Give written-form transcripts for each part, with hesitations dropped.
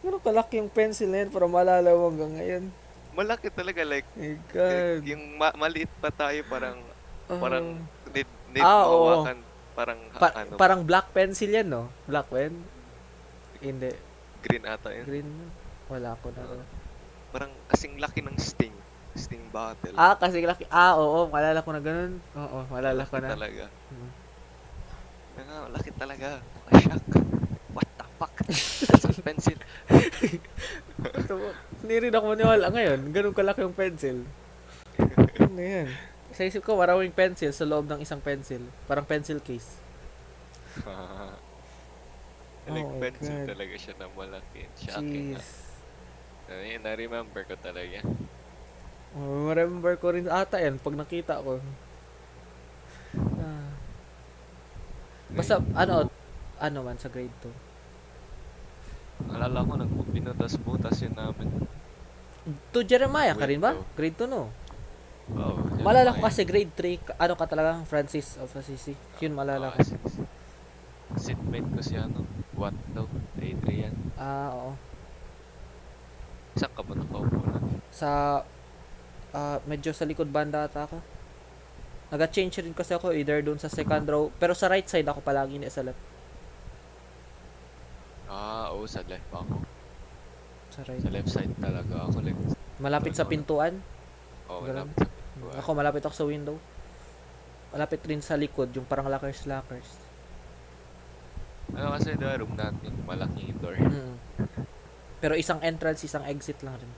Gano'n kalaki yung pencil na yan para maalala mo hanggang ngayon. Malaki talaga, like, My God. yung maliit pa tayo, parang Oh. need mo Oo. hawakan, parang ano, Parang black pencil yan, no? Black pen? Hindi. green ata yun. Green. Wala ko na. Ah, parang kasing laki ng Sting bottle. Kasi laki. Oo. Maalala ko na ganun. Oo, maalala ko Malaki na. talaga. Hmm. Malaki talaga. Nakashock. What the fuck? That's a pencil. Hindi rin ako maniwala ngayon. Ganun kalaki yung pencil. Ano yan? Sa isip ko, maraming pencil sa loob ng isang pencil. Parang pencil case. Like, Oh my pencil God. talaga siya na malaki. Shocking nga. Jeez. Na-remember ko talaga. Remember ko rin ata yan pag nakita ko. Ah. Basta, Grade 2. ano man sa grade 2. Alala ko, binutas-butas yun namin. To Jeremiah ka rin ba? Window. Grade 2 no? Oh, Malala ko Jeremiah. kasi grade 3, ano ka talaga, Francis of Assisi. Yun malala ko. Seatmate ko si ano, what daw, Adrian. Oo. Saan ka ba nakaupo na? Sa, medyo sa likod banda ata ako. Nag-change rin kasi ako either dun sa second row. Pero sa right side ako palagi, hindi sa left. Oo, sa left ako. Sa right. Sa left side talaga ako, like, Malapit sa ano, pintuan. oh, Ganun. malapit sa pintuan. Ako malapit ako sa window. Malapit rin sa likod, yung parang lockers. Ano kasi the room natin, malaking door. Mm. Pero isang entrance, isang exit lang rin.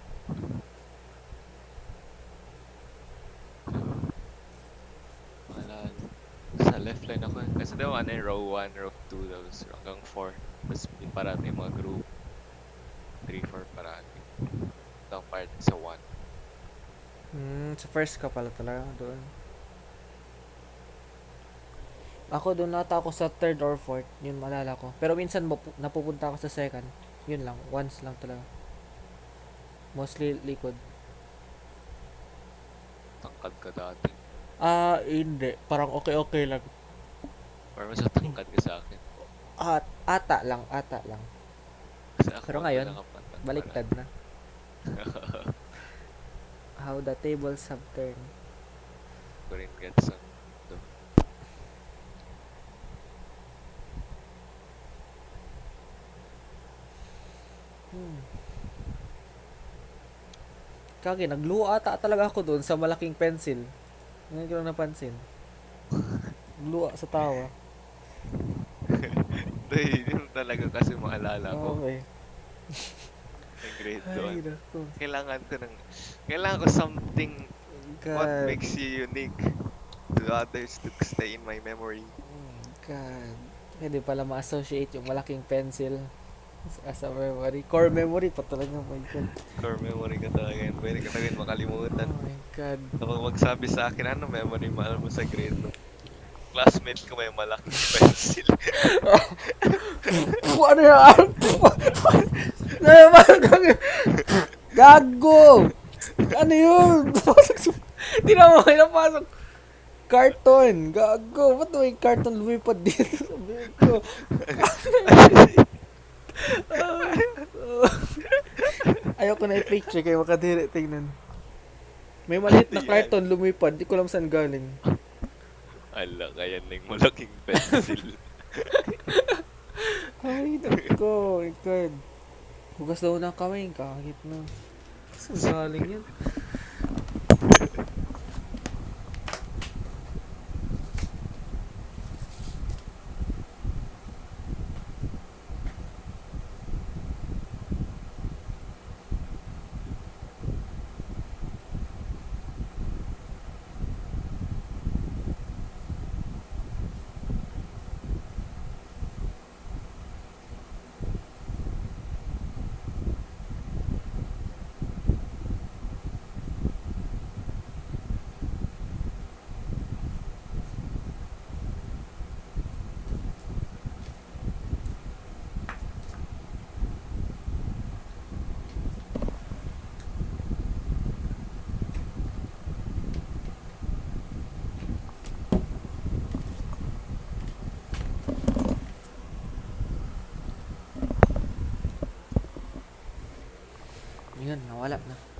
Malala. Sa left line ako. Kasi daw ano yung row 1, row 2, tapos hanggang 4. Tapos parati yung mga group. 3, 4 parati. Ito party sa 1. Sa first ka pala talaga doon. Ako doon nata ako sa third or fourth, yun malala ko. Pero minsan napupunta ako sa second. Yun lang, once lang talaga. Mostly likod. Tangkad ka dati. Hindi. Parang okay lang. Or mas tangkad ka sa akin. Ata lang. Kasi ako Pero wala ngayon, ka patangkaran. baliktad na. How the tables have turned. Ko rin gets ang ito. Hmm. Kagi, nagluho ata talaga ako doon sa malaking pencil. Ngayon ko lang napansin. Nagluho sa tawa. Hindi yun talaga kasi maalala ko. Okay. Yung grade Ay, 1. naku. Kailangan ko something what God. makes you unique to others to stay in my memory. God. Hindi pala ma-associate yung malaking pencil as a memory. Core memory pa talaga. Oh my God. Core memory ka talaga yun. Pwede ka na rin makalimutan. Oh my God. Kapag magsabi sa akin, ano memory mahal mo sa grade 2? Classmate ko may malaking pencil. Ano yan? Gago! Ano yun? Di na mo pinapasok. Carton! Gago! Ba't may carton lumipad dito sa bed ko? Ayoko na i-picture kayo makadiri tingnan. May maliit Ano na yan? carton lumipad. Di ko alam saan galing. Ala, kaya na yung malaking pencil. Ay, nako. My God. Hugas daw ng kamay. Kahit na. Saan galing yan? Yun, nawala na.